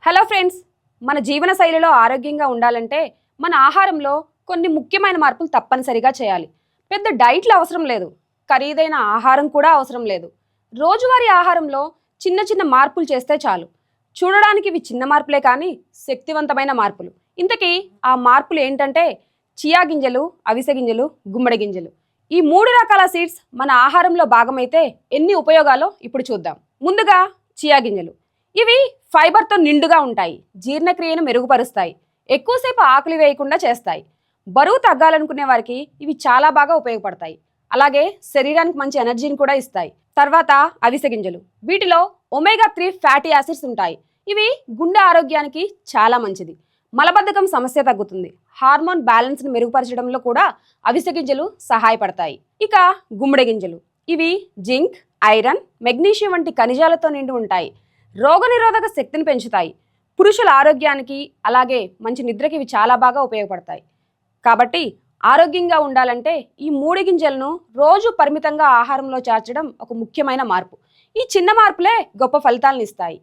Hello friends, మన జీవన శైలిలో ఆరోగ్యంగా ఉండాలంటే మన ఆహారంలో కొన్ని ముఖ్యమైన మార్పులు తప్పనిసరిగా చేయాలి. పెద్ద డైట్లు అవసరం లేదు, ఖరీదైన ఆహారం కూడా అవసరం లేదు. రోజువారీ ఆహారంలో చిన్న చిన్న మార్పులు చేస్తే చాలు. చూడడానికి ఇవి చిన్న మార్పులే కానీ శక్తివంతమైన మార్పులు. ఇంతకీ ఆ మార్పులు ఏంటంటే చియా గింజలు, అవిసె గింజలు, గుమ్మడి గింజలు. ఈ 3 రకాల సీడ్స్ మన ఆహారంలో భాగమైతే ఎన్ని ఉపయోగాలో ఇప్పుడు చూద్దాం. ముందుగా చియా గింజలు. ఇవి ఫైబర్తో నిండుగా ఉంటాయి, జీర్ణక్రియను మెరుగుపరుస్తాయి, ఎక్కువసేపు ఆకలి వేయకుండా చేస్తాయి. బరువు తగ్గాలనుకునే వారికి ఇవి చాలా బాగా ఉపయోగపడతాయి. అలాగే శరీరానికి మంచి ఎనర్జీని కూడా ఇస్తాయి. తర్వాత అవిసె గింజలు. వీటిలో ఒమేగా 3 ఫ్యాటీ యాసిడ్స్ ఉంటాయి. ఇవి గుండె ఆరోగ్యానికి చాలా మంచిది. మలబద్ధకం సమస్య తగ్గుతుంది. హార్మోన్ బ్యాలెన్స్ని మెరుగుపరచడంలో కూడా అవిసె గింజలు సహాయపడతాయి. ఇక గుమ్మడి గింజలు. ఇవి జింక్, ఐరన్, మెగ్నీషియం వంటి ఖనిజాలతో నిండి ఉంటాయి. రోగనిరోధక శక్తిని పెంచుతాయి. పురుషుల ఆరోగ్యానికి అలాగే మంచి నిద్రకి ఇవి చాలా బాగా ఉపయోగపడతాయి. కాబట్టి ఆరోగ్యంగా ఉండాలంటే ఈ 3 గింజలను రోజు పరిమితంగా ఆహారంలో చేర్చడం ఒక ముఖ్యమైన మార్పు. ఈ చిన్న మార్పులే గొప్ప ఫలితాలను ఇస్తాయి.